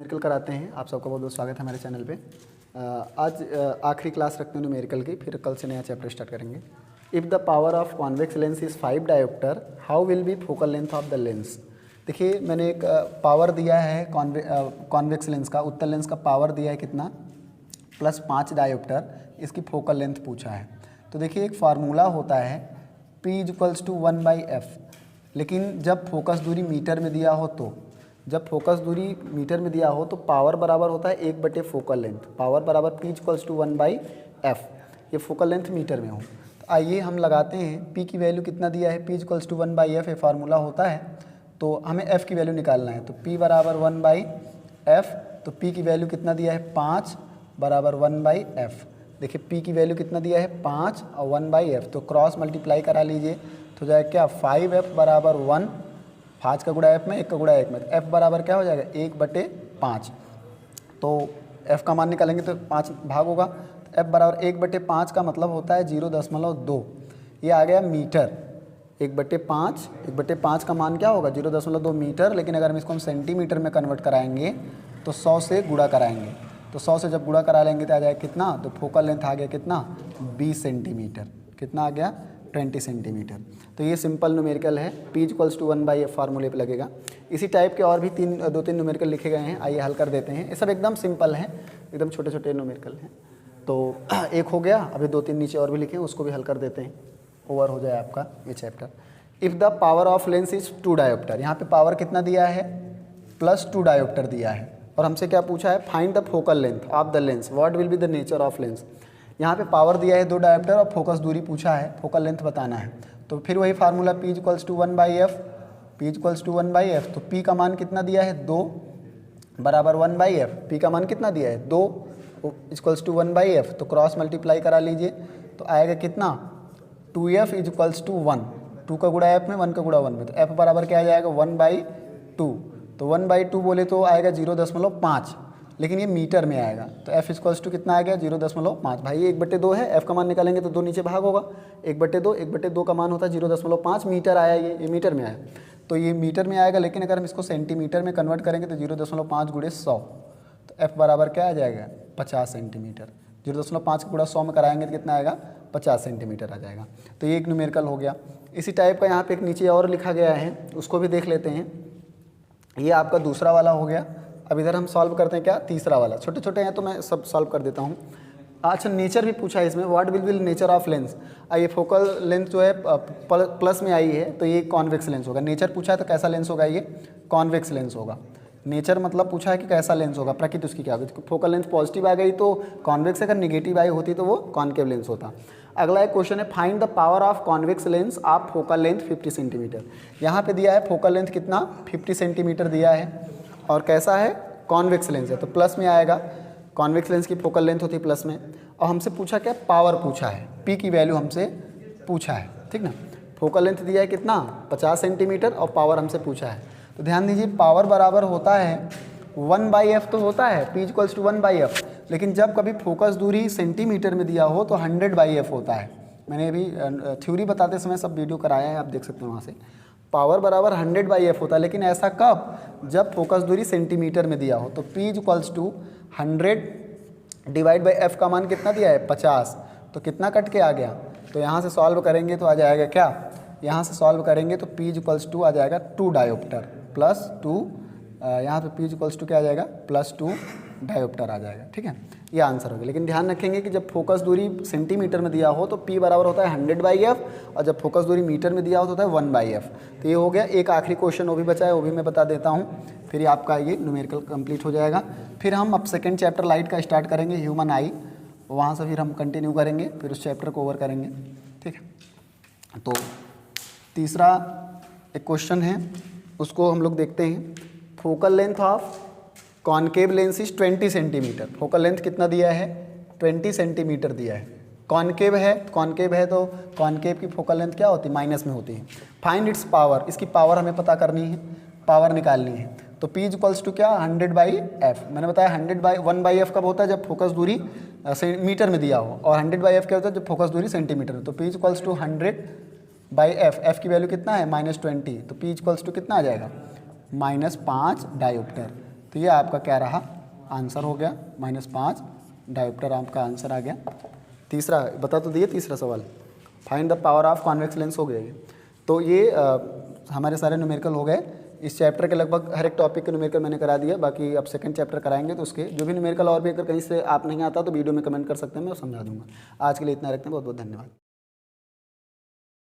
Numerical कराते हैं। आप सबका बहुत बहुत स्वागत है हमारे चैनल पे। आज आखिरी क्लास रखते हैं न्यूमेरिकल की, फिर कल से नया चैप्टर स्टार्ट करेंगे। If the power of convex lens is 5 dioptre, how will be focal length of the lens. देखिए मैंने एक पावर दिया है कॉन्वेक्स लेंस का, उत्तल लेंस का पावर दिया है कितना, +5 डायोप्टर। इसकी फोकल लेंथ पूछा है। तो देखिए एक फार्मूला होता है P = 1/f, लेकिन जब फोकस दूरी मीटर में दिया हो तो जब फोकस दूरी मीटर में दिया हो तो पावर बराबर होता है 1/, फोकल लेंथ। पावर बराबर P = 1/f, ये फोकल लेंथ मीटर में हो। तो आइए हम लगाते हैं P की वैल्यू कितना दिया है, P = 1/f, ये फार्मूला होता है। तो हमें F की वैल्यू निकालना है, तो P बराबर 1/f। तो P की वैल्यू कितना दिया है, 5 बराबर 1/f। देखिए P की वैल्यू कितना दिया है, 5 और 1/f, तो क्रॉस मल्टीप्लाई करा लीजिए तो जाएगा क्या, 5f बराबर 1, 5 का गुणा f में, 1 का गुणा 1 में, तो f बराबर क्या हो जाएगा, 1/5। तो f का मान निकालेंगे तो 5 भाग होगा, तो f बराबर 1/5 का मतलब होता है 0.2। ये आ गया मीटर। 1/5 का मान क्या होगा, 0.2 मीटर। लेकिन अगर हम इसको हम सेंटीमीटर में कन्वर्ट कराएंगे तो 100 से गुणा कराएंगे, तो 100 से जब गुणा करा लेंगे तो आ जाएगा कितना, तो फोकल लेंथ आ गया कितना, 20 सेंटीमीटर। कितना आ गया, 20 सेंटीमीटर। तो ये सिंपल न्यूमेरिकल है, P = 1/f फार्मूले पे लगेगा। इसी टाइप के और भी 2-3 न्यूमेरिकल लिखे गए हैं, आइए हल कर देते हैं। ये सब एकदम सिंपल हैं, एकदम छोटे छोटे न्यूमेरिकल हैं। तो एक हो गया, अभी 2-3 नीचे और भी लिखे हैं, उसको भी हल कर देते हैं, ओवर हो जाए आपका ये chapter. If the power of lens is 2 dioptre, यहाँ पे पावर कितना दिया है, +2 डायोप्टर दिया है। और हमसे क्या पूछा है, find the focal length of the lens, what will be the nature of lens. यहाँ पे पावर दिया है 2 डायोप्टर और फोकस दूरी पूछा है, फोकल लेंथ बताना है। तो फिर वही formula P = 1/f, P = 1/f। तो P का मान कितना दिया है, 2 बराबर 1/f। P का मान कितना दिया है, 2 = 1/f। तो क्रॉस मल्टीप्लाई करा लीजिए तो आएगा कितना, 2f = 1, 2 का गुणा f में, 1 का गुणा 1 में, तो f बराबर क्या आ जाएगा, 1/2। तो 1/2 बोले तो आएगा 0.5, लेकिन ये मीटर में आएगा। तो f = कितना आ गया, 0.5। भाई ये 1/2 है, f का मान निकालेंगे तो 2 नीचे भाग होगा, 1/2 का मान होता है 0.5 मीटर आया, ये मीटर में आया। तो ये मीटर में आएगा, लेकिन अगर हम इसको सेंटीमीटर में कन्वर्ट करेंगे तो 0.5 × 100, तो f बराबर क्या आ जाएगा, 50 सेंटीमीटर। 0.5 का गुणा 100 में कराएंगे तो कितना आएगा, 50 सेंटीमीटर आ जाएगा। तो ये एक न्यूमेरिकल हो गया। इसी टाइप का यहाँ पे एक नीचे और लिखा गया है, उसको भी देख लेते हैं। ये आपका दूसरा वाला हो गया। अब इधर हम सॉल्व करते हैं क्या, तीसरा वाला। छोटे छोटे हैं तो मैं सब सॉल्व कर देता हूँ। अच्छा नेचर भी पूछा है इसमें, what will be nature of lens. ये फोकल लेंथ जो है प्लस में आई है, तो ये कॉन्वेक्स लेंस होगा। नेचर पूछा है तो कैसा लेंस होगा, ये कॉन्वेक्स लेंस होगा। नेचर मतलब पूछा है कि कैसा लेंस होगा, प्रकृति उसकी क्या होगी। फोकल लेंथ पॉजिटिव आ गई तो कॉन्वेक्स, अगर निगेटिव आई होती तो वो कॉन्केव लेंस होता। अगला एक क्वेश्चन है, find the power of convex lens of focal length 50 centimetre. यहाँ पे दिया है फोकल लेंथ कितना, 50 सेंटीमीटर दिया है, और कैसा है, कॉन्वेक्स लेंस है, तो प्लस में आएगा। कॉन्वेक्स लेंस की फोकल लेंथ होती है प्लस में। और हमसे पूछा क्या, पावर पूछा है, P की वैल्यू हमसे पूछा है, ठीक ना। फोकल लेंथ दिया है कितना, 50 सेंटीमीटर, और पावर हमसे पूछा है। तो ध्यान दीजिए पावर बराबर होता है 1/f, तो होता है P = 1/f। लेकिन जब कभी फोकस दूरी सेंटीमीटर में दिया हो तो 100/f होता है। मैंने अभी थ्योरी बताते समय सब वीडियो कराया है, आप देख सकते हैं वहाँ से। पावर बराबर 100/f होता है, लेकिन ऐसा कब, जब फोकस दूरी सेंटीमीटर में दिया हो। तो P = 100/f का मान कितना दिया है, 50। तो कितना कट के आ गया, तो यहाँ से सॉल्व करेंगे तो आ जाएगा क्या, यहाँ से सॉल्व करेंगे तो P = आ जाएगा 2 डायोप्टर +2, यहाँ पे P = क्या आ जाएगा, +2 डायोप्टर आ जाएगा, ठीक है। ये आंसर होगा। लेकिन ध्यान रखेंगे कि जब फोकस दूरी सेंटीमीटर में दिया हो तो P बराबर होता है 100/f, और जब फोकस दूरी मीटर में दिया हो तो होता है 1/f। तो ये हो गया। एक आखिरी क्वेश्चन वो भी बचा है, वो भी मैं बता देता हूँ, फिर आपका ये न्यूमेरिकल कंप्लीट हो जाएगा। फिर हम अब सेकेंड चैप्टर लाइट का स्टार्ट करेंगे, ह्यूमन आई, वहाँ से फिर हम कंटिन्यू करेंगे, फिर उस चैप्टर को ओवर करेंगे, ठीक है। तो तीसरा एक क्वेश्चन है, उसको हम लोग देखते हैं। Focal length of concave lens is 20 centimetre. Focal length कितना दिया है, 20 सेंटीमीटर दिया है। कॉनकेव है तो कॉनकेव की फोकल लेंथ क्या होती है, माइनस में होती है। फाइंड इट्स पावर, इसकी पावर हमें पता करनी है, पावर निकालनी है। तो P = क्या, 100/f। मैंने बताया 100/1/f कब होता है, जब फोकस दूरी मीटर में दिया हो, और 100/f क्या होता है, जब फोकस दूरी सेंटीमीटर में। तो P = 100/f, f की वैल्यू कितना है, -20। तो P = कितना आ जाएगा, -5 डायोप्टर। तो ये आपका क्या रहा आंसर हो गया -5 डायोप्टर आपका आंसर आ गया। तीसरा बता तो दिए, तीसरा सवाल find the power of convex lens हो गया ये। तो ये हमारे सारे न्यूमेरिकल हो गए। इस चैप्टर के लगभग हर एक टॉपिक के न्यूमेरिकल मैंने करा दिया। बाकी अब सेकंड चैप्टर कराएंगे तो उसके जो भी न्यूमेरिकल और भी अगर कहीं से आप नहीं आता तो वीडियो में कमेंट कर सकते हैं, मैं समझा दूंगा। आज के लिए इतना रखते हैं, बहुत बहुत धन्यवाद।